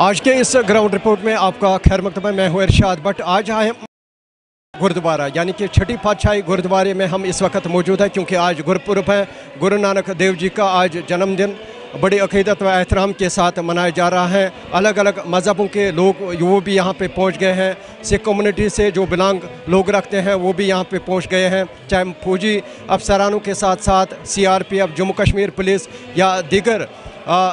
आज के इस ग्राउंड रिपोर्ट में आपका खैर मकतबा। मैं हूँ इरशाद बट आज आए गुरुद्वारा यानी कि छठी पातशाही गुरुद्वारे में हम इस वक्त मौजूद है, क्योंकि आज गुरपुरब है। गुरु नानक देव जी का आज जन्मदिन बड़ी अक़ीदत व एहतराम के साथ मनाया जा रहा है। अलग अलग मज़हबों के लोग वो भी यहाँ पे पहुँच गए हैं। सिख कम्युनिटी से जो बिलोंग लोग रखते हैं वो भी यहाँ पे पहुँच गए हैं। चाहे फौजी अफसरानों के साथ साथ CRPF, जम्मू कश्मीर पुलिस या दीगर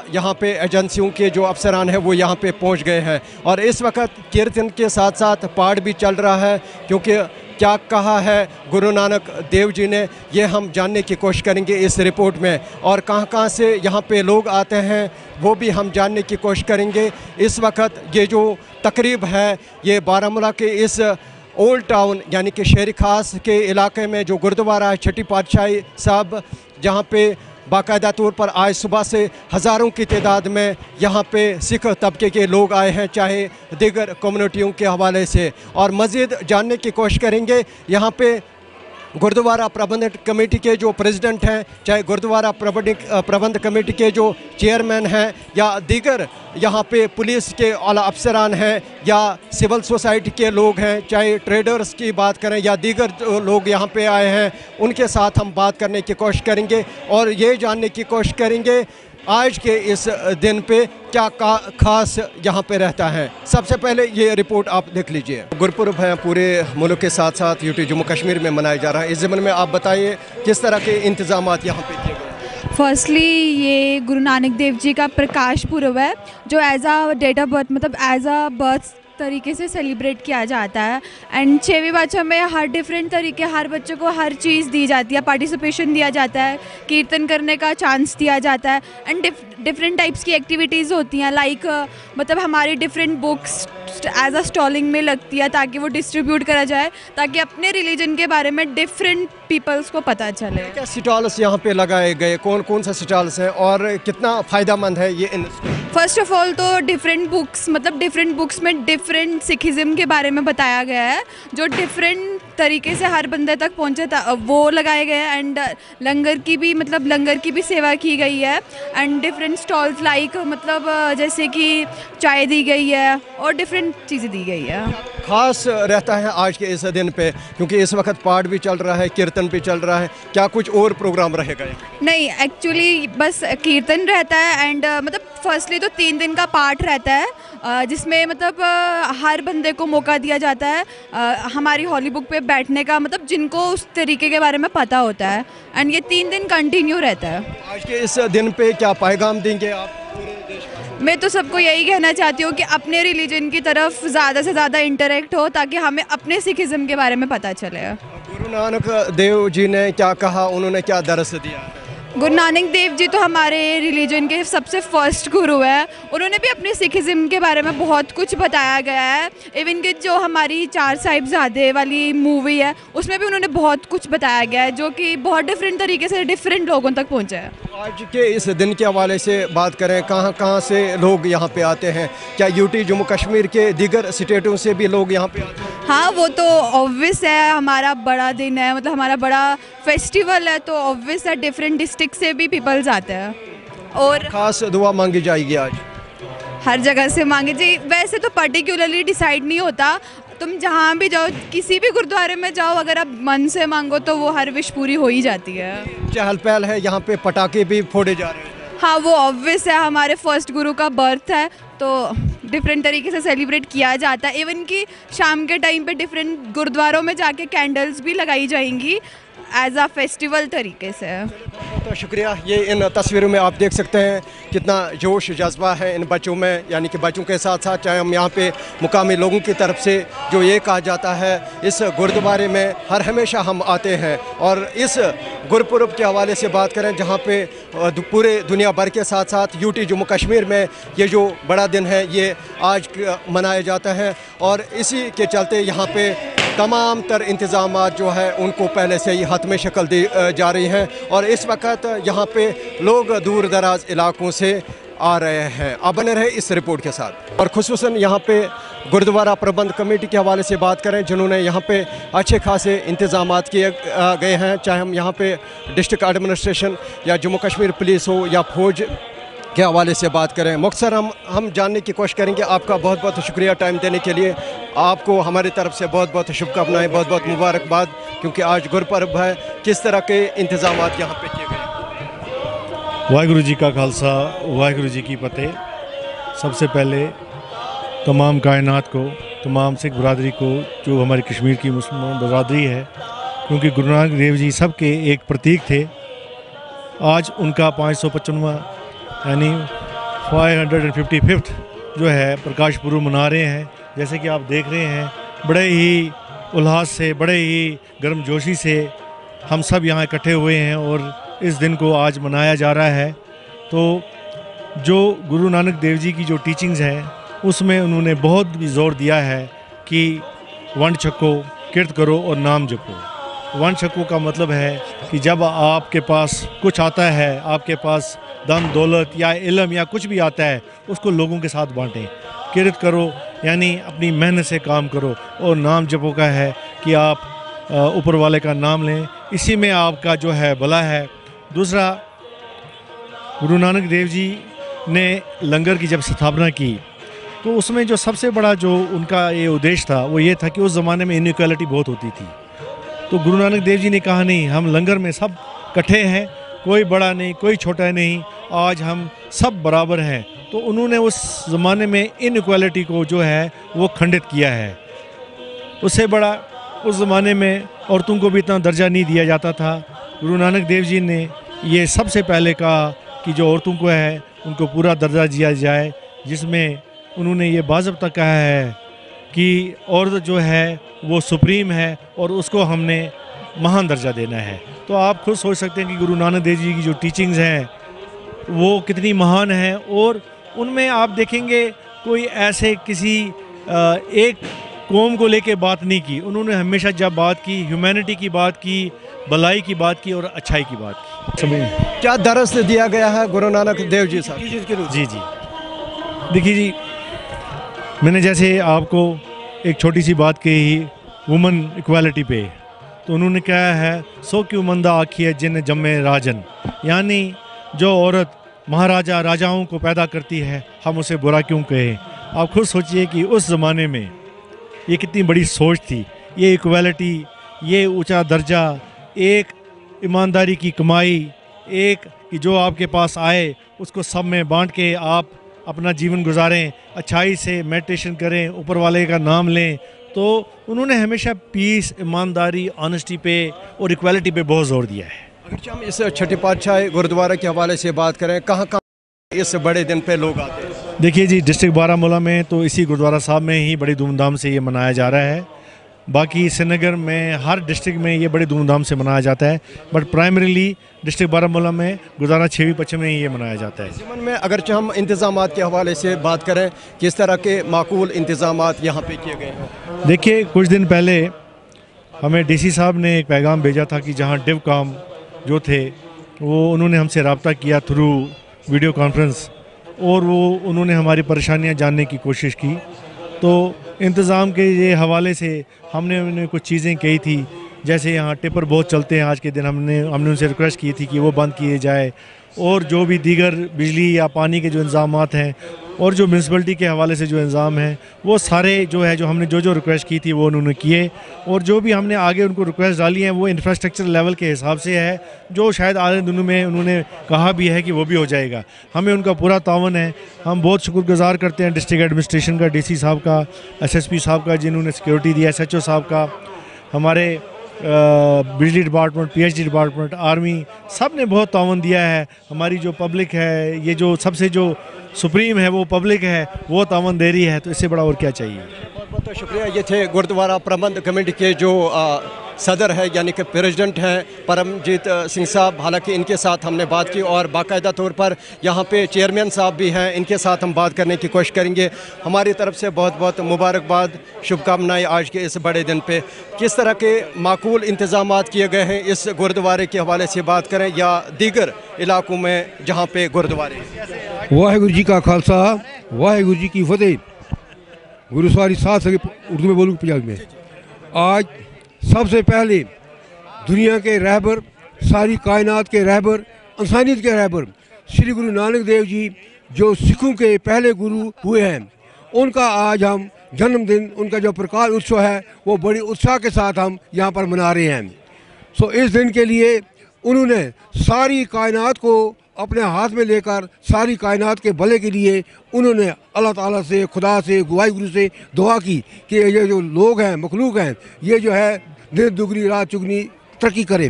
यहाँ पे एजेंसियों के जो अफसरान हैं वो यहाँ पे पहुँच गए हैं। और इस वक्त कीर्तन के साथ साथ पाठ भी चल रहा है, क्योंकि क्या कहा है गुरु नानक देव जी ने ये हम जानने की कोशिश करेंगे इस रिपोर्ट में। और कहाँ कहाँ से यहाँ पे लोग आते हैं वो भी हम जानने की कोशिश करेंगे। इस वक्त ये जो तकरीब है ये बारामूला के इस ओल्ड टाउन यानी कि शहरी खास के इलाके में जो गुरुद्वारा है छठी पातशाही साहब, जहाँ पे बाकायदा तौर पर आज सुबह से हज़ारों की तादाद में यहाँ पे सिख तबके के लोग आए हैं, चाहे दीगर कम्युनिटियों के हवाले से। और मज़ीद जानने की कोशिश करेंगे यहाँ पे गुरुद्वारा प्रबंधन कमेटी के जो प्रेसिडेंट हैं, चाहे गुरुद्वारा प्रबंध कमेटी के जो चेयरमैन हैं या दीगर यहाँ पे पुलिस के आला अफसरान हैं या सिविल सोसाइटी के लोग हैं, चाहे ट्रेडर्स की बात करें या दीगर जो लोग यहाँ पे आए हैं, उनके साथ हम बात करने की कोशिश करेंगे और ये जानने की कोशिश करेंगे आज के इस दिन पे क्या खास यहाँ पे रहता है। सबसे पहले ये रिपोर्ट आप देख लीजिए। गुरपुरब है पूरे मुल्क के साथ साथ यूटी जम्मू कश्मीर में मनाया जा रहा है। इस ज़मन में आप बताइए किस तरह के इंतजामात यहाँ पे किए गए। फर्स्टली ये गुरु नानक देव जी का प्रकाश पुरब है जो as a date of birth मतलब एज आ बर्थ तरीके से सेलिब्रेट किया जाता है। एंड 6वीं बादशाह में हर डिफरेंट तरीके हर बच्चों को हर चीज़ दी जाती है, पार्टिसिपेशन दिया जाता है, कीर्तन करने का चांस दिया जाता है एंड डिफरेंट टाइप्स की एक्टिविटीज़ होती हैं। लाइक मतलब हमारी different books as a stalling में लगती है ताकि वो डिस्ट्रीब्यूट करा जाए, ताकि अपने रिलीजन के बारे में डिफरेंट पीपल्स को पता चले। क्या स्टॉल्स यहाँ पे लगाए गए, कौन कौन से स्टॉल्स हैं और कितना फ़ायदेमंद है ये? फर्स्ट ऑफ ऑल तो डिफरेंट बुक्स मतलब डिफरेंट बुक्स में डिफरेंट सिखिज़म के बारे में बताया गया है जो डिफरेंट तरीके से हर बंदे तक पहुँचे वो लगाए गए हैं। एंड लंगर की भी सेवा की गई है एंड डिफरेंट स्टॉल्स लाइक मतलब जैसे कि चाय दी गई है और डिफरेंट चीज़ें दी गई है। खास रहता है आज के इस दिन पे, क्योंकि इस वक्त पाठ भी चल रहा है, कीर्तन भी चल रहा है, क्या कुछ और प्रोग्राम रहेगा? नहीं, एक्चुअली बस कीर्तन रहता है एंड मतलब फर्स्टली तो 3 दिन का पाठ रहता है जिसमें मतलब हर बंदे को मौका दिया जाता है हमारी हॉली बुक पे बैठने का, मतलब जिनको उस तरीके के बारे में पता होता है एंड ये 3 दिन कंटिन्यू रहता है। आज के इस दिन पे क्या पैगाम देंगे आप पूरे देश में? मैं तो सबको यही कहना चाहती हूँ कि अपने रिलीजन की तरफ ज़्यादा से ज़्यादा इंटरेक्ट हो ताकि हमें अपने सिखिज़म के बारे में पता चले। गुरु नानक देव जी ने क्या कहा, उन्होंने क्या दरस दिया? गुरु नानक देव जी तो हमारे रिलीजन के सबसे फर्स्ट गुरु है। उन्होंने भी अपने सिखिज़म के बारे में बहुत कुछ बताया गया है। इवन कि जो हमारी 4 साहिबजादे वाली मूवी है उसमें भी उन्होंने बहुत कुछ बताया गया है जो कि बहुत डिफरेंट तरीके से डिफरेंट लोगों तक पहुँचा है। आज के इस दिन के हवाले से बात करें, कहाँ कहाँ से लोग यहाँ पे आते हैं? क्या यूटी जम्मू कश्मीर के दीगर स्टेटों से भी लोग यहाँ पे आते हैं? हाँ, वो तो ऑब्वियस है, हमारा बड़ा दिन है, मतलब हमारा बड़ा फेस्टिवल है, तो ऑब्वियस है डिफरेंट डिस्ट्रिक्ट से भी पीपल्स आते हैं। और खास दुआ मांगी जाएगी आज? हर जगह से मांगे जी, वैसे तो पर्टिकुलरली डिसाइड नहीं होता, तुम जहाँ भी जाओ किसी भी गुरुद्वारे में जाओ अगर आप मन से मांगो तो वो हर विश पूरी हो ही जाती है। चहल पहल है, यहाँ पे पटाखे भी फोड़े जा रहे हैं। हाँ, वो ऑब्वियस है, हमारे फर्स्ट गुरु का बर्थ है तो डिफरेंट तरीके से सेलिब्रेट किया जाता है। इवन कि शाम के टाइम पे डिफरेंट गुरुद्वारों में जाके कैंडल्स भी लगाई जाएंगी एज अ फेस्टिवल तरीके से। बहुत शुक्रिया। ये इन तस्वीरों में आप देख सकते हैं कितना जोश जज्बा है इन बच्चों में, यानी कि बच्चों के साथ साथ चाहे हम यहाँ पे मुकामी लोगों की तरफ से जो ये कहा जाता है इस गुरुद्वारे में हर हमेशा हम आते हैं। और इस गुरपुरब के हवाले से बात करें जहाँ पे पूरे दुनिया भर के साथ साथ यूटी जम्मू कश्मीर में ये जो बड़ा दिन है ये आज मनाया जाता है और इसी के चलते यहाँ पे तमाम तर इंतज़ामात जो है उनको पहले से ही हतमी शक्ल दी जा रही हैं और इस वक्त यहाँ पे लोग दूर दराज इलाकों से आ रहे हैं। अब बने रहे इस रिपोर्ट के साथ। और खुसूसन यहाँ पे गुरुद्वारा प्रबंध कमेटी के हवाले से बात करें जिन्होंने यहाँ पे अच्छे खासे इंतज़ामात किए गए हैं, चाहे हम यहाँ पे डिस्ट्रिक्ट एडमिनिस्ट्रेशन या जम्मू कश्मीर पुलिस हो या फौज के हवाले से बात करें। मुख्तसर हम जानने की कोशिश करेंगे। आपका बहुत बहुत शुक्रिया टाइम देने के लिए। आपको हमारी तरफ से बहुत बहुत शुभकामनाएं, बहुत बहुत मुबारकबाद, क्योंकि आज गुरपर्व है। किस तरह के इंतजाम यहाँ पे किए गए? वाहिगुरु जी का खालसा, वाहिगुरु जी की फतेह। सबसे पहले तमाम कायनात को, तमाम सिख बरदरी को, जो हमारी कश्मीर की मुसलमान बरदरी है, क्योंकि गुरु नानक देव जी सबके एक प्रतीक थे। आज उनका 555वां यानी 555th जो है प्रकाश पुरब मना रहे हैं। जैसे कि आप देख रहे हैं, बड़े ही उल्लास से, बड़े ही गर्मजोशी से हम सब यहाँ इकट्ठे हुए हैं और इस दिन को आज मनाया जा रहा है। तो जो गुरु नानक देव जी की जो टीचिंग्स हैं, उसमें उन्होंने बहुत भी जोर दिया है कि वंड छको, कीर्त करो और नाम जपो। वंड छको का मतलब है कि जब आपके पास कुछ आता है, आपके पास धन दौलत या इल्म या कुछ भी आता है, उसको लोगों के साथ बांटें। कीर्त करो यानी अपनी मेहनत से काम करो, और नाम जपो का है कि आप ऊपर वाले का नाम लें, इसी में आपका जो है भला है। दूसरा, गुरु नानक देव जी ने लंगर की जब स्थापना की, तो उसमें जो सबसे बड़ा जो उनका ये उद्देश्य था वो ये था कि उस ज़माने में इनइक्वालिटी बहुत होती थी। तो गुरु नानक देव जी ने कहा नहीं, हम लंगर में सब इकट्ठे हैं, कोई बड़ा नहीं, कोई छोटा नहीं, आज हम सब बराबर हैं। तो उन्होंने उस ज़माने में इनइक्वालिटी को जो है वो खंडित किया है। उससे बड़ा, उस ज़माने में औरतों को भी इतना दर्जा नहीं दिया जाता था। गुरु नानक देव जी ने ये सबसे पहले कहा कि जो औरतों को है उनको पूरा दर्जा दिया जाए, जिसमें उन्होंने ये बाज़ाब्ता कहा है कि औरत जो है वो सुप्रीम है और उसको हमने महान दर्जा देना है। तो आप खुद सोच सकते हैं कि गुरु नानक देव जी की जो टीचिंग्स हैं वो कितनी महान है। और उनमें आप देखेंगे कोई ऐसे किसी एक कौम को लेके बात नहीं की। उन्होंने हमेशा जब बात की, ह्यूमैनिटी की बात की, भलाई की बात की और अच्छाई की बात की। क्या दरस दिया गया है गुरु नानक देव जी साहब? जी जी, देखिए जी, मैंने जैसे आपको एक छोटी सी बात कही वुमन इक्वालिटी पे, तो उन्होंने कहा है सो क्यों मंदा आखिए जिन जम्मे राजन, यानी जो औरत महाराजा राजाओं को पैदा करती है, हम उसे बुरा क्यों कहें। आप खुद सोचिए कि उस ज़माने में ये कितनी बड़ी सोच थी। ये इक्वालिटी, ये ऊंचा दर्जा, एक ईमानदारी की कमाई, एक कि जो आपके पास आए उसको सब में बांट के आप अपना जीवन गुजारें, अच्छाई से मेडिटेशन करें, ऊपर वाले का नाम लें। तो उन्होंने हमेशा पीस, ईमानदारी, ऑनेस्टी पे और इक्वालिटी पे बहुत जोर दिया है। अगर हम इस छठी पातशाही गुरुद्वारा के हवाले से बात करें, कहाँ कहाँ इस बड़े दिन पे लोग आते हैं? देखिए जी, डिस्ट्रिक्ट बारामूला में तो इसी गुरुद्वारा साहब में ही बड़ी धूमधाम से ये मनाया जा रहा है। बाकी श्रीनगर में हर डिस्ट्रिक्ट में ये बड़ी धूमधाम से मनाया जाता है, बट प्राइमरीली डिस्ट्रिक्ट बारामूला में गुरुद्वारा 6वीं पश्चिम में ही ये मनाया जाता है। जीवन में अगर हम इंतजाम के हवाले से बात करें, किस तरह के माकूल इंतजाम यहाँ पे किए गए हैं? देखिए, कुछ दिन पहले हमें डीसी साहब ने एक पैगाम भेजा था कि जहाँ डिवकाम जो थे वो उन्होंने हमसे रब्ता किया थ्रू वीडियो कॉन्फ्रेंस, और वो उन्होंने हमारी परेशानियाँ जानने की कोशिश की। तो इंतज़ाम के ये हवाले से हमने उन्हें कुछ चीज़ें कही थी, जैसे यहाँ टिपर बहुत चलते हैं आज के दिन, हमने उनसे रिक्वेस्ट की थी कि वो बंद किए जाए, और जो भी दीगर बिजली या पानी के जो इंतज़ामात हैं और जो म्यूनसिपलिटी के हवाले से जो इंतज़ाम हैं, वो सारे जो है जो हमने जो रिक्वेस्ट की थी वो उन्होंने किए। और जो भी हमने आगे उनको रिक्वेस्ट डाली हैं वो इंफ्रास्ट्रक्चर लेवल के हिसाब से है, जो शायद आने दिनों में उन्होंने कहा भी है कि वो भी हो जाएगा। हमें उनका पूरा तावन है। हम बहुत शुक्रगुजार करते हैं डिस्ट्रिक्ट एडमिनिस्ट्रेशन का, डीसी साहब का, एसएसपी साहब का जिन्होंने सिक्योरिटी दिया, एसएचओ साहब का, हमारे बिजली डिपार्टमेंट, पीएचडी डिपार्टमेंट, आर्मी, सब ने बहुत तावन दिया है। हमारी जो पब्लिक है, ये जो सबसे जो सुप्रीम है वो पब्लिक है, वो तावन दे रही है। तो इससे बड़ा और क्या चाहिए। बहुत बहुत शुक्रिया। ये थे गुरुद्वारा प्रबंध कमेटी के जो सदर है यानी कि प्रेसिडेंट हैं परमजीत सिंह साहब। हालांकि इनके साथ हमने बात की और बाकायदा तौर पर यहाँ पे चेयरमैन साहब भी हैं, इनके साथ हम बात करने की कोशिश करेंगे। हमारी तरफ से बहुत बहुत मुबारकबाद, शुभकामनाएं आज के इस बड़े दिन पे। किस तरह के माकूल इंतजाम किए गए हैं इस गुरुद्वारे के हवाले से बात करें या दीगर इलाकों में जहाँ पे गुरुद्वारे? वाहिगुरु जी का खालसा, वाहिगुरु जी की फतेह। गुरु सवारी साथ सके उर्दू में बोलूँ, पंजाबी में। आज सबसे पहले दुनिया के रहबर, सारी कायनात के रहबर, इंसानियत के रहबर श्री गुरु नानक देव जी जो सिखों के पहले गुरु हुए हैं, उनका आज हम जन्मदिन, उनका जो प्रकाश उत्सव है वो बड़ी उत्साह के साथ हम यहाँ पर मना रहे हैं। सो इस दिन के लिए उन्होंने सारी कायनात को अपने हाथ में लेकर सारी कायनात के भले के लिए उन्होंने अल्लाह ताला से, खुदा से, वाहिगुरु से दुआ की कि ये जो लोग हैं, मखलूक हैं, ये जो है दिन दुगनी रात चुगनी तरक्की करें।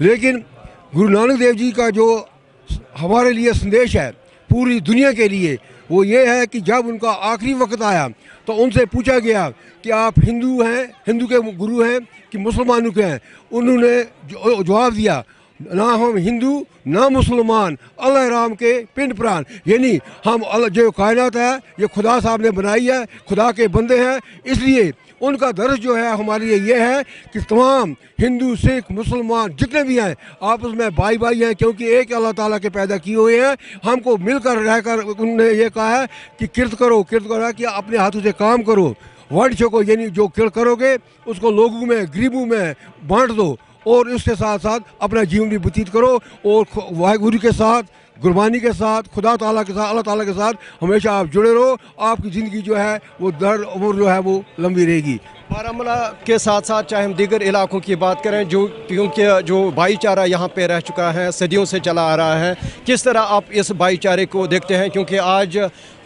लेकिन गुरु नानक देव जी का जो हमारे लिए संदेश है पूरी दुनिया के लिए, वो ये है कि जब उनका आखिरी वक्त आया तो उनसे पूछा गया कि आप हिंदू हैं, हिंदू के गुरु हैं कि मुसलमानों के हैं। उन्होंने जवाब दिया, ना हम हिंदू ना मुसलमान, अल्लाह राम के पिंड प्राण, यानी हम जो कायनात है ये खुदा साहब ने बनाई है, खुदा के बंदे हैं। इसलिए उनका दर्ज जो है हमारे लिए ये है कि तमाम हिंदू, सिख, मुसलमान जितने भी हैं आपस में भाई भाई हैं, क्योंकि एक अल्लाह ताला के पैदा किए हुए हैं। हमको मिलकर रहकर उन्होंने ये कहा है कि किरत करो कि अपने हाथों से काम करो, वर्ड को यानी जो करोगे उसको लोगों में, गरीबों में बांट दो और उसके साथ साथ अपना जीवन भी व्यतीत करो और वाहिगुरु के साथ, गुरबानी के साथ, खुदा ताला के साथ, अल्लाह ताला के साथ हमेशा आप जुड़े रहो। आपकी ज़िंदगी जो है वो दर उम्र जो है वो लंबी रहेगी। बारामूला के साथ साथ चाहे हम दीगर इलाकों की बात करें, जो क्योंकि जो भाईचारा यहाँ पे रह चुका है, सदियों से चला आ रहा है, किस तरह आप इस भाईचारे को देखते हैं? क्योंकि आज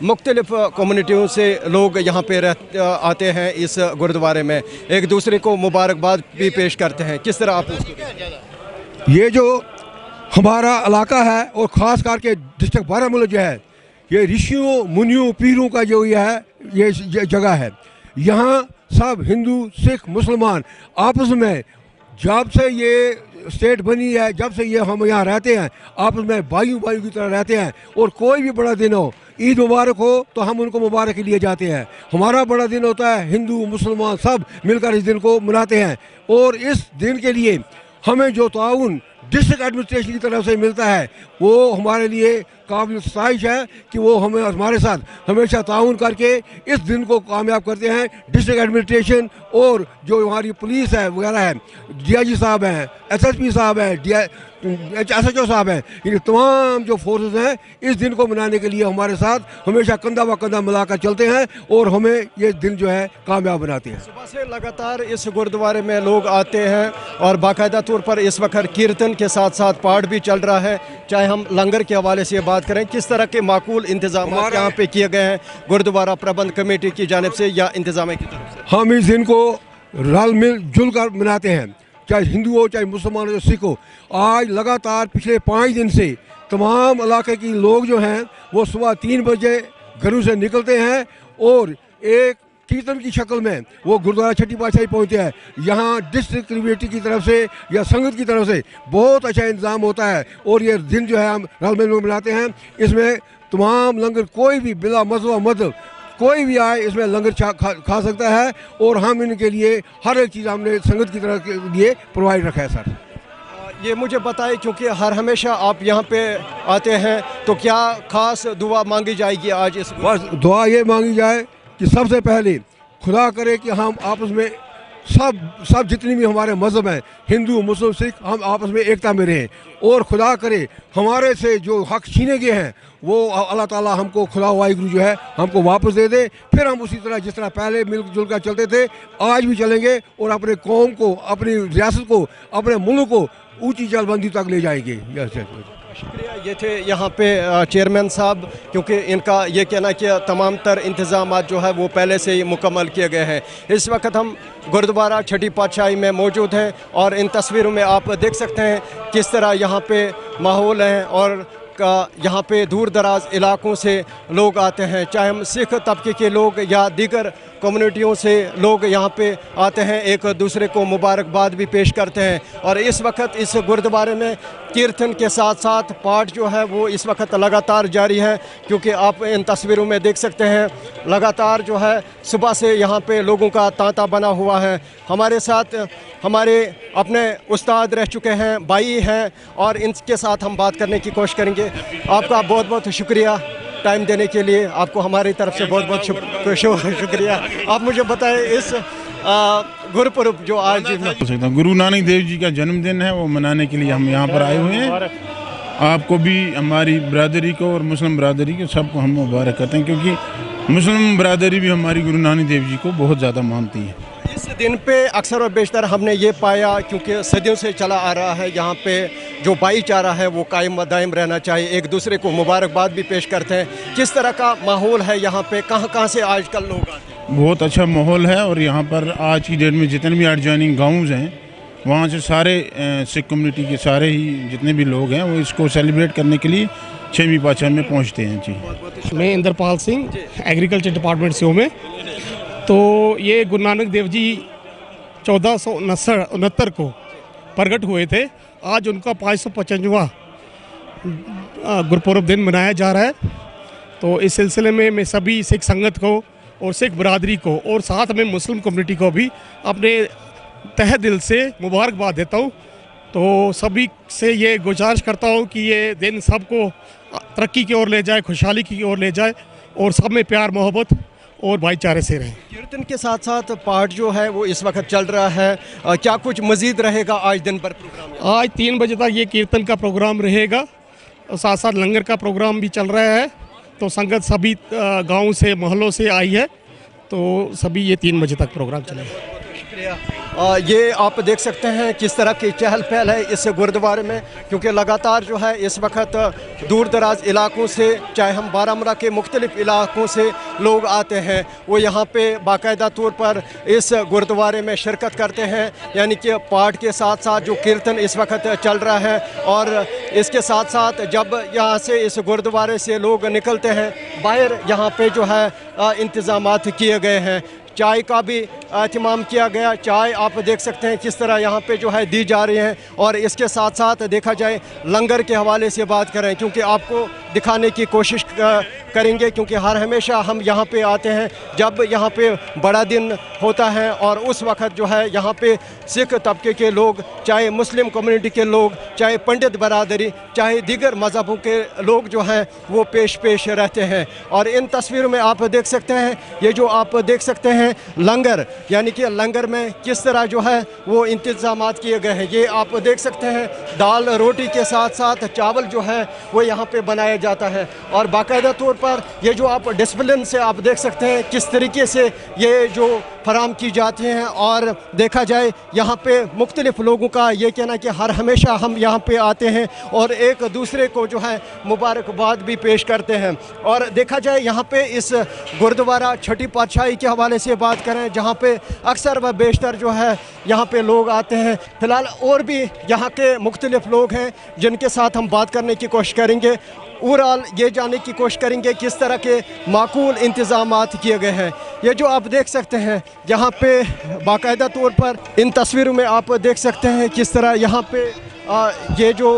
मुख्तलिफ कम्युनिटियों से लोग यहाँ पे आते हैं इस गुरुद्वारे में, एक दूसरे को मुबारकबाद भी पेश करते हैं, किस तरह आप उसको? ये जो हमारा इलाका है और ख़ास करके डिस्ट्रिक्ट बारामूला जो है, ये ऋषियों, मुनियों, पीरों का जो ये जगह है। यहाँ सब हिंदू, सिख, मुसलमान आपस में जब से ये स्टेट बनी है, जब से ये हम यहाँ रहते हैं, आपस में भाइयों भाइयों की तरह रहते हैं। और कोई भी बड़ा दिन हो, ईद मुबारक हो तो हम उनको मुबारक के लिए जाते हैं। हमारा बड़ा दिन होता है, हिंदू मुसलमान सब मिलकर इस दिन को मनाते हैं। और इस दिन के लिए हमें जो ताउन डिस्ट्रिक्ट एडमिनिस्ट्रेशन की तरफ से मिलता है वो हमारे लिए काबिल सताइश है कि वो हमें हमारे साथ हमेशा ताउन करके इस दिन को कामयाब करते हैं। डिस्ट्रिक्ट एडमिनिस्ट्रेशन और जो हमारी पुलिस है वगैरह है, DIG साहब हैं, SSP साहब हैं, SHO साहब हैं, ये तमाम जो फोर्सेस हैं इस दिन को मनाने के लिए हमारे साथ हमेशा कंधा व कंधा मिलाकर चलते हैं और हमें ये दिन जो है कामयाब बनाते हैं। सुबह से लगातार इस गुरुद्वारे में लोग आते हैं और बाकायदा तौर पर इस वक्त कीर्तन के साथ साथ पाठ भी चल रहा है। चाहे हम लंगर के हवाले से बात करें, किस तरह के माकूल इंतजाम यहाँ पे किए गए हैं गुरुद्वारा प्रबंध कमेटी की जानिब से या इंतजाम की तरफ से? हम इस दिन को रल मिल जुल कर मनाते हैं, चाहे हिंदू हो, चाहे मुसलमान हो, सिख हो। आज लगातार पिछले 5 दिन से तमाम इलाके के लोग जो हैं वो सुबह 3 बजे घरों से निकलते हैं और एक कीर्तन की शक्ल में वो गुरुद्वारा छठी पातशाही पहुँचते हैं। यहाँ डिस्ट्रिक्ट कमेटी की तरफ से या संगत की तरफ से बहुत अच्छा इंतजाम होता है और ये दिन जो है हम रल मिल मनाते हैं। इसमें तमाम लंगर कोई भी बिला मज़हब मतलब कोई भी आए इसमें लंगर खा सकता है और हम इनके लिए हर एक चीज़ हमने संगत की तरफ के लिए प्रोवाइड रखा है। सर ये मुझे बताएं, क्योंकि हर हमेशा आप यहाँ पे आते हैं तो क्या खास दुआ मांगी जाएगी आज? इस बस दुआ ये मांगी जाए कि सबसे पहले खुदा करे कि हम आपस में सब जितनी भी हमारे मज़हब हैं, हिंदू मुस्लिम सिख, हम आपस में एकता में रहें और खुदा करे हमारे से जो हक छीने गए हैं वो अल्लाह ताला हमको, खुदा वाहिगुरु जो है हमको वापस दे दे। फिर हम उसी तरह जिस तरह पहले मिलजुल कर चलते थे आज भी चलेंगे और अपने कौम को, अपनी रियासत को, अपने मुल्क को ऊंची जलबंदी तक ले जाएंगे। शुक्रिया। ये थे यहाँ पे चेयरमैन साहब, क्योंकि इनका ये कहना कि तमाम तर इंतजाम जो है वो पहले से ही मुकम्मल किए गए हैं। इस वक्त हम गुरुद्वारा छठी पातशाही में मौजूद हैं और इन तस्वीरों में आप देख सकते हैं किस तरह यहाँ पे माहौल है और यहाँ पे दूर दराज इलाकों से लोग आते हैं, चाहे हम सिख तबके के लोग या दीगर कम्युनिटियों से लोग यहाँ पे आते हैं, एक दूसरे को मुबारकबाद भी पेश करते हैं। और इस वक्त इस गुरुद्वारे में कीर्तन के साथ साथ पाठ जो है वो इस वक्त लगातार जारी है, क्योंकि आप इन तस्वीरों में देख सकते हैं लगातार जो है सुबह से यहाँ पे लोगों का तांता बना हुआ है। हमारे साथ हमारे अपने उस्ताद रह चुके हैं, भाई हैं, और इनके साथ हम बात करने की कोशिश करेंगे। आपका बहुत बहुत शुक्रिया टाइम देने के लिए, आपको हमारी तरफ से बहुत बहुत शुक्रिया। आप मुझे बताएं इस गुरुपुरब जो आज गुरु नानक देव जी का जन्मदिन है वो मनाने के लिए हम यहाँ पर आए हुए हैं आपको भी, हमारी बरादरी को और मुस्लिम बरादरी को सबको हम मुबारक करते हैं, क्योंकि मुस्लिम बरादरी भी हमारी गुरु नानक देव जी को बहुत ज़्यादा मानती है। इस दिन पे अक्सर और बेशतर हमने ये पाया, क्योंकि सदियों से चला आ रहा है, यहाँ पे जो भाईचारा है वो कायम व दायम रहना चाहिए, एक दूसरे को मुबारकबाद भी पेश करते हैं। किस तरह का माहौल है यहाँ पे, कहाँ कहाँ से आजकल लोग आते हैं? बहुत अच्छा माहौल है, और यहाँ पर आज की डेट में जितने भी एडजॉइनिंग गाँव हैं वहाँ से सारे सिख कम्युनिटी के सारे ही जितने भी लोग हैं वो इसको सेलिब्रेट करने के लिए 6वीं पातशाही में पहुँचते हैं। जी, मैं इंद्रपाल सिंह, एग्रीकल्चर डिपार्टमेंट से हूँ मैं। तो ये गुरु नानक देव जी 1469 को प्रकट हुए थे। आज उनका 555वां गुरपुरब दिन मनाया जा रहा है। तो इस सिलसिले में मैं सभी सिख संगत को और सिख बरादरी को और साथ में मुस्लिम कम्युनिटी को भी अपने तहे दिल से मुबारकबाद देता हूँ। तो सभी से ये गुजारिश करता हूँ कि ये दिन सबको तरक्की की ओर ले जाए, खुशहाली की ओर ले जाए, और सब में प्यार मोहब्बत और भाईचारे से रहें। कीर्तन के साथ साथ पाठ जो है वो इस वक्त चल रहा है, क्या कुछ मजीद रहेगा आज दिन भर प्रोग्राम? आज 3 बजे तक ये कीर्तन का प्रोग्राम रहेगा, और साथ साथ लंगर का प्रोग्राम भी चल रहा है। तो संगत सभी गाँव से, मोहल्लों से आई है, तो सभी ये 3 बजे तक प्रोग्राम चलेगा। ये आप देख सकते हैं किस तरह की चहल पहल है इस गुरुद्वारे में, क्योंकि लगातार जो है इस वक्त दूर दराज इलाकों से, चाहे हम बारामूला के मुख्तलिफ इलाकों से लोग आते हैं, वो यहाँ पे बाकायदा तौर पर इस गुरुद्वारे में शिरकत करते हैं। यानी कि पाठ के साथ साथ जो कीर्तन इस वक्त चल रहा है, और इसके साथ साथ जब यहाँ से इस गुरुद्वारे से लोग निकलते हैं बाहर, यहाँ पे जो है इंतज़ामात किए गए हैं। चाय का भी एहतमाम किया गया, चाय आप देख सकते हैं किस तरह यहाँ पे जो है दी जा रही है। और इसके साथ साथ देखा जाए लंगर के हवाले से बात करें, क्योंकि आपको दिखाने की कोशिश करेंगे, क्योंकि हर हमेशा हम यहाँ पे आते हैं जब यहाँ पे बड़ा दिन होता है, और उस वक्त जो है यहाँ पे सिख तबके के लोग, चाहे मुस्लिम कम्युनिटी के लोग, चाहे पंडित बरादरी, चाहे दीगर मज़हबों के लोग जो हैं वो पेश रहते हैं। और इन तस्वीरों में आप देख सकते हैं, ये जो आप देख सकते हैं लंगर, यानी कि लंगर में किस तरह जो है वो इंतज़ामात किए गए हैं। ये आप देख सकते हैं दाल रोटी के साथ साथ चावल जो है वो यहाँ पे बनाया जाता है, और बाकायदा तौर पर ये जो आप डिसिप्लिन से आप देख सकते हैं किस तरीके से ये जो फराम की जाती हैं। और देखा जाए यहाँ पे मुख्तलिफ़ लोगों का ये कहना कि हर हमेशा हम यहाँ पे आते हैं और एक दूसरे को जो है मुबारकबाद भी पेश करते हैं। और देखा जाए यहाँ पे इस गुरुद्वारा छठी पातशाही के हवाले से बात करें, जहाँ पे अक्सर व बेशतर जो है यहाँ पे लोग आते हैं। फ़िलहाल और भी यहाँ के मुख्तलिफ़ लोग हैं जिनके साथ हम बात करने की कोशिश करेंगे, ओवरऑल ये जानने की कोशिश करेंगे किस तरह के माकूल इंतज़ामात किए गए हैं। ये जो आप देख सकते हैं यहाँ पे बाकायदा तौर पर इन तस्वीरों में आप देख सकते हैं किस तरह यहाँ पे ये जो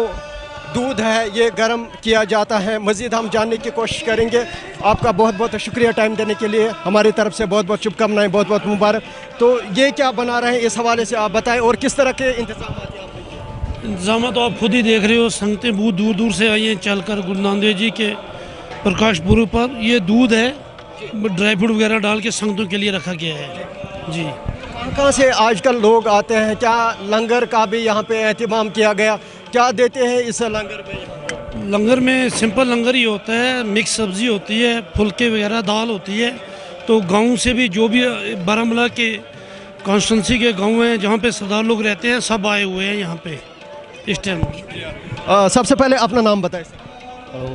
दूध है ये गर्म किया जाता है। मज़ीद हम जानने की कोशिश करेंगे। आपका बहुत बहुत शुक्रिया टाइम देने के लिए, हमारी तरफ से बहुत बहुत शुभकामनाएं, बहुत बहुत मुबारक। तो ये क्या बना रहे हैं, इस हवाले से आप बताएं, और किस तरह के इंतजाम तो आप खुद ही देख रहे हो। संगतें बहुत दूर दूर से आई हैं चल कर गुरु नानक देव जी के प्रकाश पुरब पर। ये दूध है, ड्राई फ्रूट वगैरह डाल के संगतों के लिए रखा गया है जी। कहाँ से आजकल लोग आते हैं? क्या लंगर का भी यहाँ पे एहतमाम किया गया? क्या देते हैं इस लंगर में? लंगर में सिंपल लंगर ही होता है, मिक्स सब्ज़ी होती है, फुलके वगैरह, दाल होती है। तो गांव से भी जो भी बारामूला के कॉन्स्टिट्यूंसी के गांव हैं जहाँ पे सरदार लोग रहते हैं, सब आए हुए हैं यहाँ पे इस टाइम। सबसे पहले अपना नाम बताएं।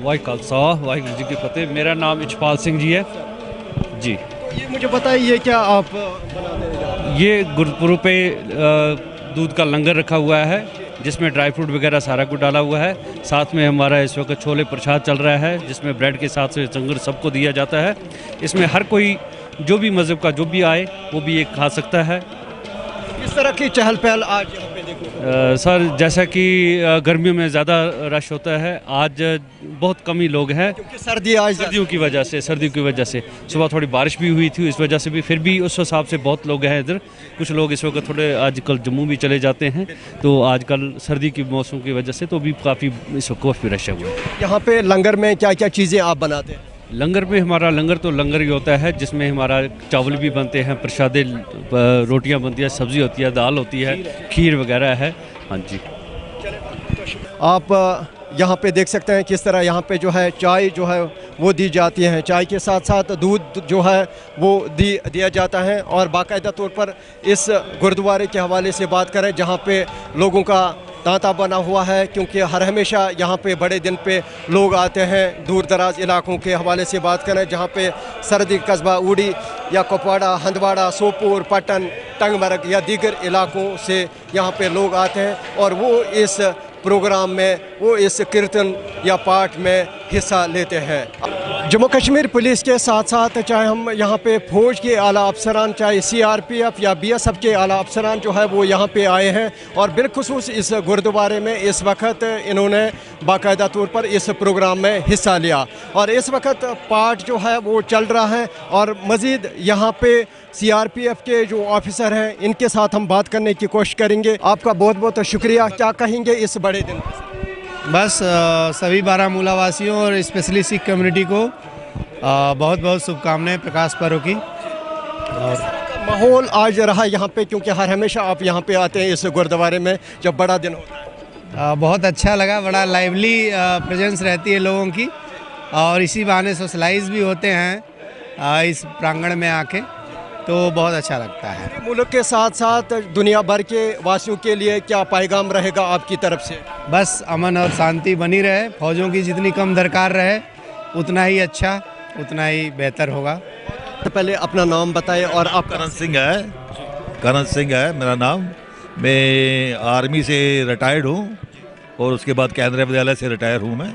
वाहि खालसा वाहिगुरू जी की फतेह। मेरा नाम इचपाल सिंह जी है जी। ये मुझे बताइए, ये क्या आप बनाते हैं? ये गुरुपुरब पे दूध का लंगर रखा हुआ है जिसमें ड्राई फ्रूट वगैरह सारा कुछ डाला हुआ है। साथ में हमारा इस वक्त छोले प्रसाद चल रहा है जिसमें ब्रेड के साथ से लंगर सबको दिया जाता है। इसमें हर कोई जो भी मज़हब का जो भी आए वो भी एक खा सकता है। किस तरह की चहल पहल आज यहाँ पे देखो? सर जैसा कि गर्मियों में ज़्यादा रश होता है, आज बहुत कम ही लोग हैं क्योंकि सर्दियों की वजह से सुबह थोड़ी बारिश भी हुई थी, इस वजह से भी फिर भी उस हिसाब से बहुत लोग हैं इधर। कुछ लोग इस वक्त थोड़े आजकल जम्मू भी चले जाते हैं, तो आजकल सर्दी की मौसम की वजह से तो भी काफ़ी इस वक्त काफ़ी रश हुआ है। यहाँ पे लंगर में क्या क्या चीज़ें आप बनाते हैं? लंगर में हमारा लंगर ही होता है जिसमें हमारा चावल भी बनते हैं, प्रसादे रोटियां बनती है, सब्ज़ी होती है, दाल होती है, खीर वगैरह है। हाँ जी। आप यहाँ पे देख सकते हैं किस तरह यहाँ पे जो है चाय जो है वो दी जाती है, चाय के साथ साथ दूध जो है वो दिया जाता है। और बाकायदा तौर पर इस गुरुद्वारे के हवाले से बात करें जहाँ पे लोगों का तांता बना हुआ है, क्योंकि हर हमेशा यहाँ पे बड़े दिन पे लोग आते हैं। दूर दराज इलाकों के हवाले से बात करें जहाँ पे सरहदी कस्बा उड़ी या कुपवाड़ा, हंदवाड़ा, सोपोर, पटन, टंगमरग या दीगर इलाकों से यहाँ पे लोग आते हैं और वो इस प्रोग्राम में, वो इस कीर्तन या पाठ में हिस्सा लेते हैं। जम्मू कश्मीर पुलिस के साथ साथ चाहे हम यहाँ पे फौज के आला अफसरान, चाहे CRPF या BSF के आला अफसरान जो है वो यहाँ पे आए हैं और बिलखुसूस इस गुरुद्वारे में इस वक्त इन्होंने बाकायदा तौर पर इस प्रोग्राम में हिस्सा लिया और इस वक्त पाठ जो है वो चल रहा है। और मज़ीद यहाँ पे CRPF के जो ऑफिसर हैं इनके साथ हम बात करने की कोशिश करेंगे। आपका बहुत बहुत शुक्रिया। क्या कहेंगे इस बड़े दिन? बस सभी बारामूला वासियों और स्पेशली सिख कम्युनिटी को बहुत बहुत शुभकामनाएं प्रकाश पर्व की। और माहौल आज रहा यहाँ पे, क्योंकि हर हमेशा आप यहाँ पे आते हैं इस गुरुद्वारे में जब बड़ा दिन होता है। बहुत अच्छा लगा, बड़ा लाइवली प्रेजेंस रहती है लोगों की और इसी बहाने सोशलाइज भी होते हैं इस प्रांगण में आके, तो बहुत अच्छा लगता है। मुल्क के साथ साथ दुनिया भर के वासियों के लिए क्या पैगाम रहेगा आपकी तरफ से? बस अमन और शांति बनी रहे, फौजों की जितनी कम दरकार रहे उतना ही अच्छा, उतना ही बेहतर होगा। तो पहले अपना नाम बताएं। और आप? करण सिंह है मेरा नाम। मैं आर्मी से रिटायर्ड हूँ और उसके बाद केंद्रीय विद्यालय से रिटायर हूँ मैं।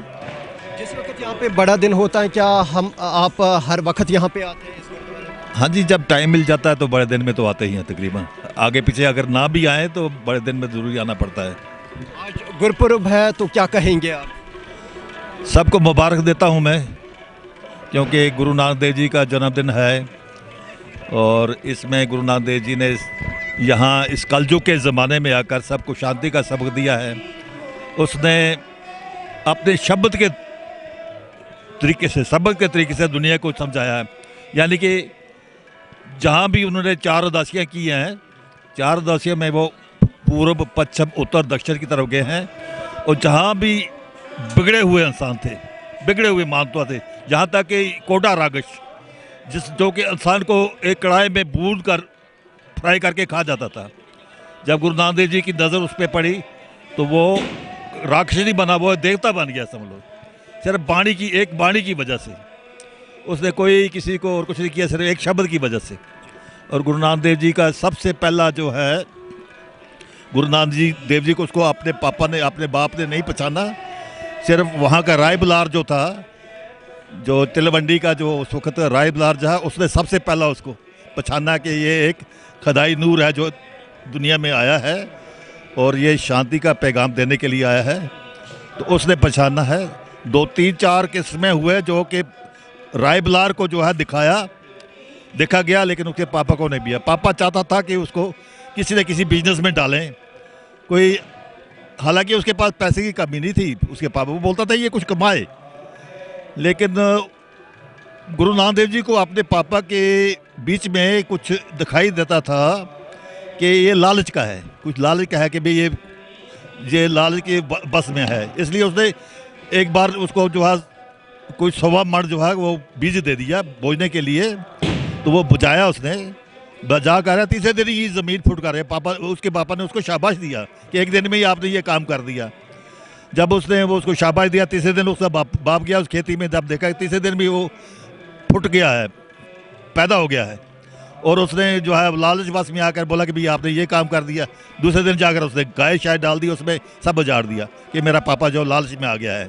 जिस वक्त यहाँ पे बड़ा दिन होता है, क्या आप हर वक्त यहाँ पे आते हैं? हाँ जी, जब टाइम मिल जाता है तो बड़े दिन में तो आते ही हैं तकरीबन। आगे पीछे अगर ना भी आए तो बड़े दिन में ज़रूरी आना पड़ता है। आज गुरपुरब है तो क्या कहेंगे आप? सबको मुबारक देता हूँ मैं, क्योंकि गुरु नानक देव जी का जन्मदिन है और इसमें गुरु नानक देव जी ने यहाँ इस कलयुग के ज़माने में आकर सबको शांति का सबक दिया है। उसने अपने शब्द के तरीके से, सबक के तरीके से दुनिया को समझाया है। यानी कि जहाँ भी उन्होंने 4 उदासियाँ की हैं, 4 उदासियों में वो पूर्व, पश्चिम, उत्तर, दक्षिण की तरफ गए हैं और जहाँ भी बिगड़े हुए इंसान थे, बिगड़े हुए मानवता थे, जहाँ तक कि कोडा रागश जो कि इंसान को एक कढ़ाई में भून कर फ्राई करके खा जाता था, जब गुरु नानक देव जी की नज़र उस पर पड़ी तो वो राक्षसी बना, वो देवता बन गया समझ लो, सिर्फ एक बाणी की वजह से। उसने कोई किसी को और कुछ नहीं किया, सिर्फ एक शब्द की वजह से। और गुरु नानक देव जी का सबसे पहला जो है, गुरु नानक देव जी को उसको अपने पापा ने, अपने बाप ने नहीं पहचाना, सिर्फ वहाँ का राय बुलार जो था, जो तिलवंडी का जो उस वक्त राय बुलार जो है, उसने सबसे पहला उसको पहचाना कि ये एक खदाई नूर है जो दुनिया में आया है और ये शांति का पैगाम देने के लिए आया है। तो उसने पहचाना है। 2, 3, 4 किस्में हुए जो कि राय बुलार को जो है देखा गया, लेकिन उसके पापा को नहीं दिया। पापा चाहता था कि उसको किसी न किसी बिजनेस में डालें कोई, हालांकि उसके पास पैसे की कमी नहीं थी, उसके पापा, वो बोलता था ये कुछ कमाए। लेकिन गुरु नानक देव जी को अपने पापा के बीच में कुछ दिखाई देता था कि ये लालच का है, कुछ लालच का है कि भाई ये लालच के बस में है। इसलिए उसने एक बार उसको जो है कोई 100 मण जो है वो बीज दे दिया बोझने के लिए, तो वो बुझाया उसने, बजा कर तीसरे दिन ही ज़मीन फुट कर पापा, उसके पापा ने उसको शाबाश दिया कि एक दिन में ही आपने ये काम कर दिया। जब उसने वो उसको शाबाश दिया, तीसरे दिन उसका बाप गया उस खेती में, जब देखा तीसरे दिन भी वो फुट गया है, पैदा हो गया है, और उसने जो है लालच बस में आकर बोला कि भाई आपने ये काम कर दिया। दूसरे दिन जाकर उसने गाय शायद डाल दी, उसमें सब उजाड़ दिया कि मेरा पापा जो लालच में आ गया है।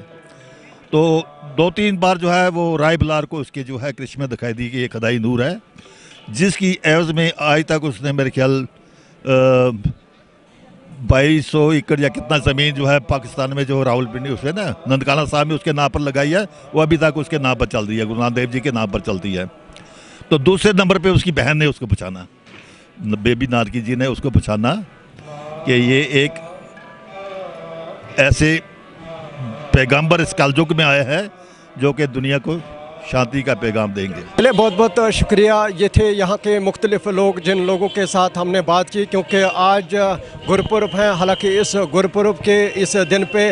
तो 2-3 बार जो है वो राय बुलार को उसके जो है कृष्ण में दिखाई दी कि ये खदाई नूर है, जिसकी एवज में आज तक उसने मेरे ख्याल 2200 एकड़ या कितना ज़मीन जो है पाकिस्तान में जो रावलपिंडी उसमें ना नंदकाना साहब में उसके नाम पर लगाई है, वो अभी तक उसके नाम पर चल रही है, गुरु नानक देव जी के नाम पर चलती है। तो दूसरे नंबर पे उसकी बहन ने उसको पहचाना, बेबी नानकी जी ने उसको पहचाना कि ये एक ऐसे पैगंबर इस कलयुग में आया है जो कि दुनिया को शांति का पैगाम देंगे। चलिए, बहुत बहुत शुक्रिया। ये थे यहाँ के मुख्तलिफ लोग जिन लोगों के साथ हमने बात की, क्योंकि आज गुरपुरब है। हालांकि इस गुरपुरब के इस दिन पे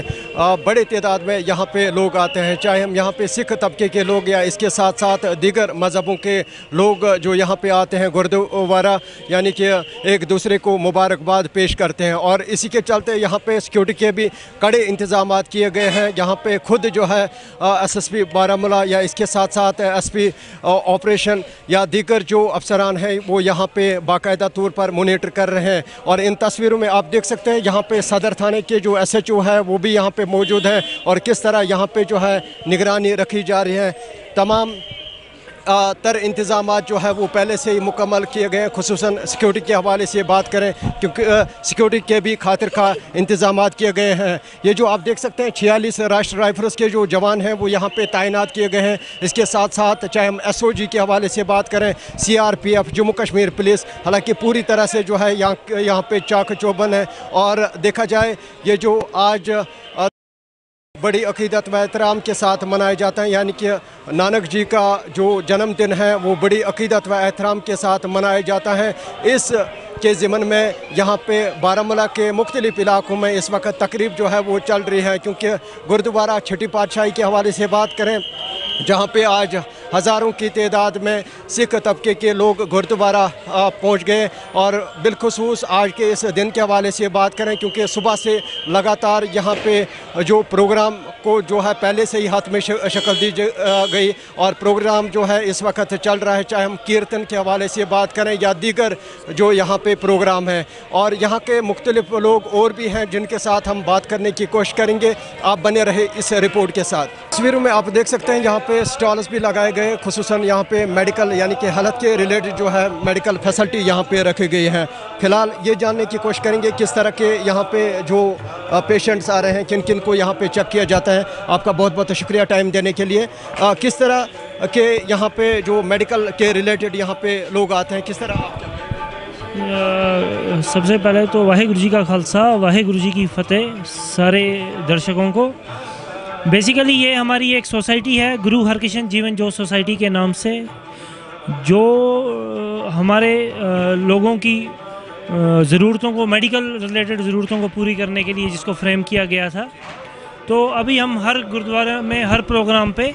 बड़ी तादाद में यहाँ पे लोग आते हैं, चाहे हम यहाँ पे सिख तबके के लोग या इसके साथ साथ दीगर मज़हबों के लोग जो यहाँ पे आते हैं गुरुद्वारा, यानी कि एक दूसरे को मुबारकबाद पेश करते हैं। और इसी के चलते यहाँ पे सिक्योरिटी के भी कड़े इंतज़ाम किए गए हैं। यहाँ पे खुद जो है SSP बारामूला या इसके साथ साथ SP ऑपरेशन या दीगर जो अफसरान हैं वो यहाँ पे बाकायदा तौर पर मॉनिटर कर रहे हैं। और इन तस्वीरों में आप देख सकते हैं यहाँ पे सदर थाने के जो SHO है वो भी यहाँ पे मौजूद हैं और किस तरह यहाँ पे जो है निगरानी रखी जा रही है। तमाम तर इंतज़ामात जो है वो पहले से ही मुकम्मल किए गए हैं। खुसूसन सिक्योरिटी के हवाले से बात करें, क्योंकि सिक्योरिटी के भी खातिर का इंतज़ामात किए गए हैं। ये जो आप देख सकते हैं 46 राष्ट्रीय राइफल्स के जो जवान हैं वो यहाँ पे तैनात किए गए हैं। इसके साथ साथ चाहे हम SOG के हवाले से बात करें, CRPF, जम्मू कश्मीर पुलिस, हालांकि पूरी तरह से जो है यहाँ पे चाक चौबंद है। और देखा जाए ये जो आज बड़ी अकीदत व एहतराम के साथ मनाया जाता है, यानी कि नानक जी का जो जन्मदिन है वो बड़ी अकीदत व एहतराम के साथ मनाया जाता है। इस के ज़िमन में यहाँ पे बारामूला के मुख्तलिफ इलाकों में इस वक्त तकरीब जो है वो चल रही है, क्योंकि गुरुद्वारा छठी पातशाही के हवाले से बात करें जहाँ पे आज हज़ारों की तादाद में सिख तबके के लोग गुरुद्वारा पहुँच गए। और बिलखुसूस आज के इस दिन के हवाले से बात करें, क्योंकि सुबह से लगातार यहाँ पे जो प्रोग्राम को जो है पहले से ही हाथ में शक्ल दी गई और प्रोग्राम जो है इस वक्त चल रहा है, चाहे हम कीर्तन के हवाले से बात करें या दीगर जो यहाँ पे प्रोग्राम है। और यहाँ के मुख्तलिफ लोग और भी हैं जिनके साथ हम बात करने की कोशिश करेंगे। आप बने रहे इस रिपोर्ट के साथ। तस्वीरों में आप देख सकते हैं यहाँ पे स्टॉल्स भी लगाए गए, खुसूसन यहाँ पे मेडिकल यानी कि हालत के रिलेटेड जो है मेडिकल फैसिलिटी यहाँ पे रखी गई है। फ़िलहाल ये जानने की कोशिश करेंगे किस तरह के यहाँ पे जो पेशेंट्स आ रहे हैं, किन किन को यहाँ पे चेक किया जाता है। आपका बहुत बहुत शुक्रिया टाइम देने के लिए। किस तरह के यहाँ पे जो मेडिकल के रिलेटेड यहाँ पे लोग आते हैं, किस तरह? सबसे पहले तो वाहेगुरु जी का खालसा, वाहेगुरु जी की फ़तेह सारे दर्शकों को। बेसिकली ये हमारी एक सोसाइटी है, गुरु हरकृष्ण जीवन ज्योत सोसाइटी के नाम से, जो हमारे लोगों की ज़रूरतों को, मेडिकल रिलेटेड ज़रूरतों को पूरी करने के लिए जिसको फ्रेम किया गया था। तो अभी हम हर गुरुद्वारा में हर प्रोग्राम पे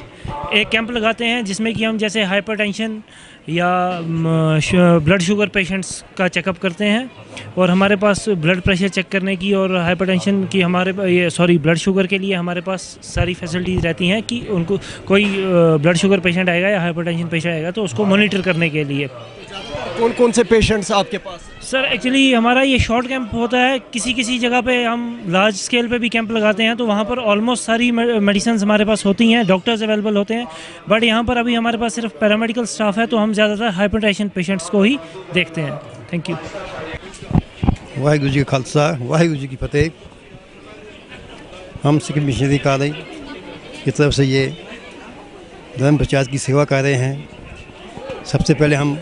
एक कैंप लगाते हैं, जिसमें कि हम जैसे हाइपरटेंशन या ब्लड शुगर पेशेंट्स का चेकअप करते हैं। और हमारे पास ब्लड प्रेशर चेक करने की और हाइपरटेंशन की ब्लड शुगर के लिए हमारे पास सारी फैसिलिटीज़ रहती हैं कि उनको कोई ब्लड शुगर पेशेंट आएगा या हाइपरटेंशन पेशेंट आएगा तो उसको मॉनिटर करने के लिए। कौन कौन से पेशेंट्स आपके पास? सर एक्चुअली हमारा ये शॉर्ट कैंप होता है, किसी किसी जगह पे हम लार्ज स्केल पे भी कैंप लगाते हैं तो वहाँ पर ऑलमोस्ट सारी मेडिसिन हमारे पास होती हैं, डॉक्टर्स अवेलेबल होते हैं। बट यहाँ पर अभी हमारे पास सिर्फ पैरामेडिकल स्टाफ है, तो हम ज़्यादातर हाइपरटेंशन पेशेंट्स को ही देखते हैं। Thank you. वाहेगुरु जी का खालसा, वाहेगुरु जी की फ़तेह। हम सिख मिशनरी कॉलेज की तरफ से ये धर्म प्रचार की सेवा कर रहे हैं। सबसे पहले हम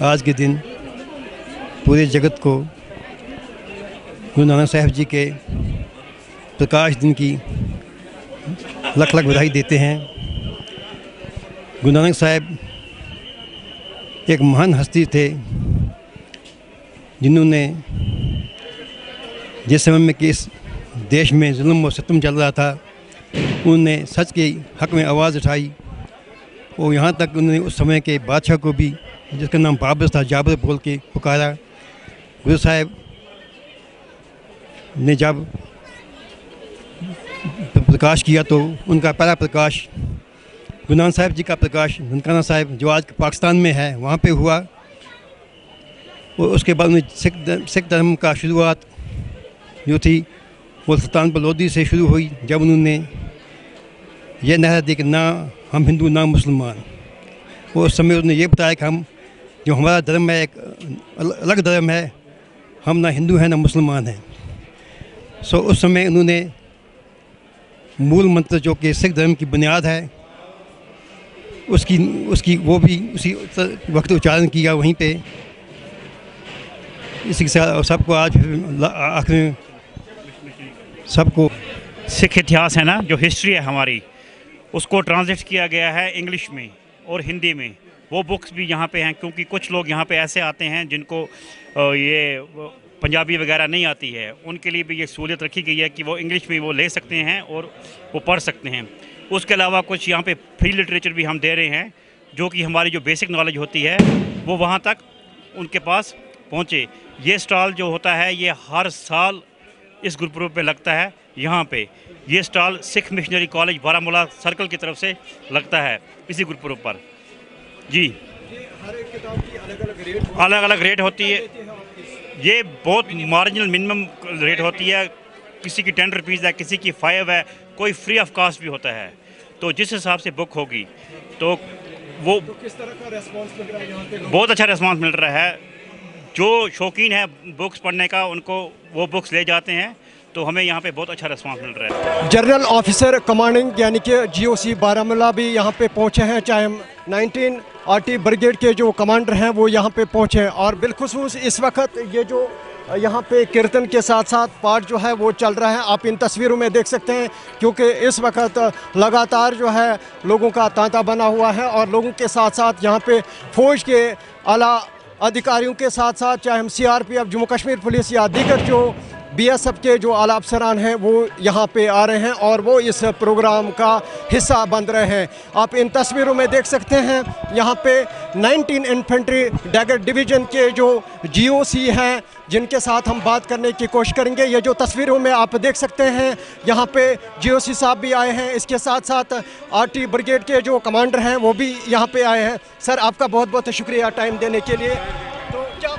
आज के दिन पूरे जगत को गुरु नानक साहब जी के प्रकाश दिन की लख लख बधाई देते हैं। गुरु नानक साहब एक महान हस्ती थे, जिन्होंने जिस समय में कि इस देश में जुल्म और सितम चल रहा था, उन्होंने सच के हक़ में आवाज़ उठाई। और यहाँ तक उन्होंने उस समय के बादशाह को भी, जिसका नाम बाबर था, जाबर बोल के पुकारा। गुरु साहब ने जब प्रकाश किया तो उनका पहला प्रकाश गुरु नानक साहब जी का प्रकाश ननकाना साहिब जो आज पाकिस्तान में है वहाँ पे हुआ। और उसके बाद में सिख धर्म का शुरुआत जो थी वो सुल्तानपुर लोधी से शुरू हुई, जब उन्होंने ये नारा दी कि ना हम हिंदू ना मुसलमान। वो उस समय उन्होंने ये बताया कि हम जो हमारा धर्म है एक अलग धर्म है, हम ना हिंदू हैं ना मुसलमान हैं। सो उस समय उन्होंने मूल मंत्र जो कि सिख धर्म की बुनियाद है उसकी वो भी उसी वक्त उच्चारण किया वहीं पे। इसी के साथ सबको आज आखिर में सबको सिख इतिहास है ना, जो हिस्ट्री है हमारी, उसको ट्रांसलेट किया गया है इंग्लिश में और हिंदी में। वो बुक्स भी यहाँ पे हैं, क्योंकि कुछ लोग यहाँ पे ऐसे आते हैं जिनको ये पंजाबी वगैरह नहीं आती है, उनके लिए भी ये सहूलियत रखी गई है कि वो इंग्लिश में वो ले सकते हैं और वो पढ़ सकते हैं। उसके अलावा कुछ यहाँ पे फ्री लिटरेचर भी हम दे रहे हैं, जो कि हमारी जो बेसिक नॉलेज होती है वो वहाँ तक उनके पास पहुँचे। ये स्टॉल जो होता है ये हर साल इस गुरुपुरब पे लगता है। यहाँ पे ये stall Sikh missionary college Baramulla circle की तरफ से लगता है इसी गुरुपुरब पर। जी, हर एक किताब की अलग अलग रेट होती है। ये बहुत मार्जिनल मिनिमम रेट होती है, किसी की 10 रुपीज़ है, किसी की 5 है, कोई फ्री ऑफ कास्ट भी होता है। तो जिस हिसाब से बुक होगी तो वो किस तरह का रेस्पॉन्स मिल रहा है यहाँ पे? बहुत अच्छा रेस्पॉन्स मिल रहा है। जो शौकीन है बुक्स पढ़ने का उनको वो बुक्स ले जाते हैं, तो हमें यहाँ पे बहुत अच्छा रिस्पांस मिल रहा है। जनरल ऑफिसर कमांडिंग यानी कि GOC बारामूला भी यहाँ पे पहुँचे हैं, चाहे हम 19 RT ब्रिगेड के जो कमांडर हैं वो यहाँ पे पहुँचे हैं। और बिलखुसूस इस वक्त ये जो यहाँ पे कीर्तन के साथ साथ पाठ जो है वो चल रहा है, आप इन तस्वीरों में देख सकते हैं, क्योंकि इस वक्त लगातार जो है लोगों का तांता बना हुआ है। और लोगों के साथ साथ यहाँ पे फ़ौज के आला अधिकारियों के साथ साथ चाहे हम CRPF जम्मू कश्मीर पुलिस या दीगर जो BSF के जो आला अफसरान हैं वो यहाँ पे आ रहे हैं और वो इस प्रोग्राम का हिस्सा बन रहे हैं। आप इन तस्वीरों में देख सकते हैं यहाँ पे 19 इन्फेंट्री डैगर डिवीज़न के जो GOC हैं, जिनके साथ हम बात करने की कोशिश करेंगे। ये जो तस्वीरों में आप देख सकते हैं यहाँ पे GOC साहब भी आए हैं, इसके साथ साथ RT ब्रिगेड के जो कमांडर हैं वो भी यहाँ पे आए हैं। सर, आपका बहुत बहुत शुक्रिया टाइम देने के लिए। तो क्या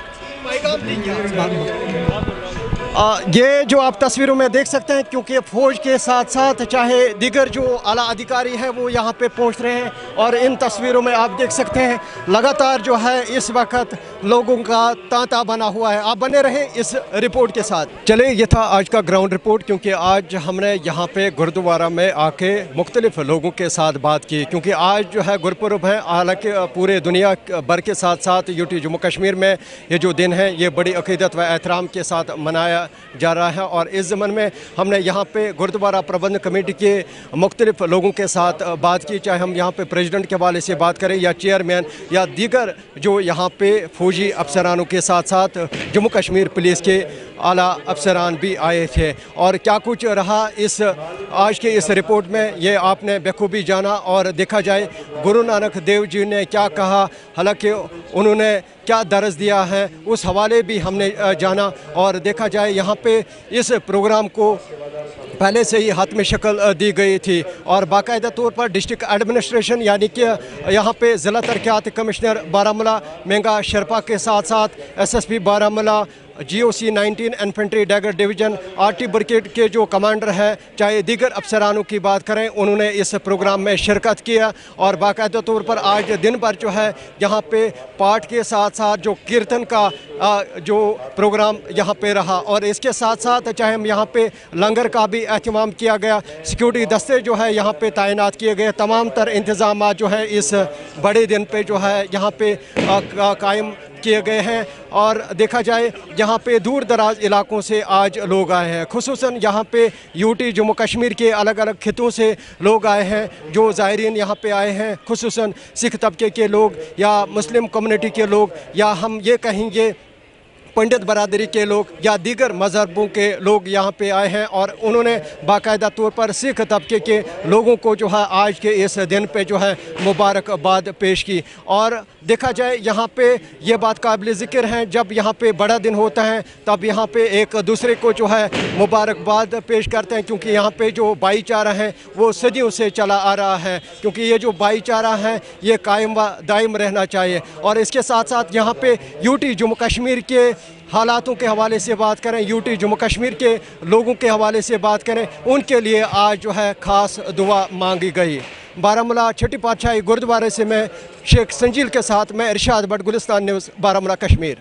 ये जो आप तस्वीरों में देख सकते हैं, क्योंकि फ़ौज के साथ साथ चाहे दीगर जो आला अधिकारी हैं वो यहाँ पे पहुँच रहे हैं। और इन तस्वीरों में आप देख सकते हैं लगातार जो है इस वक्त लोगों का तांता बना हुआ है। आप बने रहें इस रिपोर्ट के साथ। चले, ये था आज का ग्राउंड रिपोर्ट, क्योंकि आज हमने यहाँ पे गुरुद्वारा में आके मुख्तलिफ लोगों के साथ बात की, क्योंकि आज जो है गुरुपुरब है। हालांकि पूरे दुनिया भर के साथ साथ UT जम्मू कश्मीर में ये जो दिन है ये बड़ी अकीदत व एहतराम के साथ मनाया जा रहा है। और इस ज़मन में हमने यहाँ पे गुरुद्वारा प्रबंध कमेटी के मुख्तलिफ लोगों के साथ बात की, चाहे हम यहाँ पे प्रेसिडेंट के हवाले से बात करें या चेयरमैन या दीगर जो यहाँ पे फौजी अफसरानों के साथ साथ जम्मू कश्मीर पुलिस के आला अफसरान भी आए थे। और क्या कुछ रहा इस आज के इस रिपोर्ट में ये आपने बखूबी जाना। और देखा जाए गुरु नानक देव जी ने क्या कहा, हालांकि उन्होंने क्या दर्ज दिया है, उस हवाले भी हमने जाना। और देखा जाए यहाँ पे इस प्रोग्राम को पहले से ही हाथ में शक्ल दी गई थी और बाकायदा तौर पर डिस्ट्रिक्ट एडमिनिस्ट्रेशन यानी कि यहाँ पे ज़िला तरक्यात कमिश्नर बारामूला मेंगा शर्पा के साथ साथ SSP Baramulla, GOC 19 infantry dagger division, RT brigade के जो कमांडर है, चाहे दीगर अफसरानों की बात करें, उन्होंने इस प्रोग्राम में शिरकत किया। और बाकायदा तौर पर आज दिन भर जो है यहाँ पे पाठ के साथ साथ जो कीर्तन का जो प्रोग्राम यहाँ पे रहा। और इसके साथ साथ चाहे हम यहाँ पे लंगर का भी एहतमाम किया गया, सिक्योरिटी दस्ते जो है यहाँ पे तैनात किए गए, तमाम तर इंतज़ाम जो है इस बड़े दिन पे जो है यहाँ पे कायम किए गए हैं। और देखा जाए यहाँ पे दूर दराज इलाकों से आज लोग आए हैं, खुसूसन यहाँ पे UT जम्मू कश्मीर के अलग अलग खितों से लोग आए हैं। जो ज़ायरीन यहाँ पे आए हैं, खुसूसन सिख तबके के लोग या मुस्लिम कम्युनिटी के लोग या हम ये कहेंगे पंडित बरादरी के लोग या दीगर मज़हबों के लोग यहाँ पे आए हैं। और उन्होंने बाकायदा तौर पर सिख तबके के लोगों को जो है आज के इस दिन पे जो है मुबारकबाद पेश की। और देखा जाए यहाँ पे ये बात काबिल ज़िक्र है, जब यहाँ पे बड़ा दिन होता है तब यहाँ पे एक दूसरे को जो है मुबारकबाद पेश करते हैं, क्योंकि यहाँ पे जो भाईचारा है वो सदियों से चला आ रहा है, क्योंकि ये जो भाईचारा है ये कायम व दायम रहना चाहिए। और इसके साथ साथ यहाँ पे UT जम्मू कश्मीर के हालातों के हवाले से बात करें, UT जम्मू कश्मीर के लोगों के हवाले से बात करें, उनके लिए आज जो है ख़ास दुआ मांगी गई। बारामूला छठी पातशाही गुरुद्वारे से मैं शेख संजील के साथ मैं इरशाद भट्ट, गुलिस्तान न्यूज़, बारामूला कश्मीर।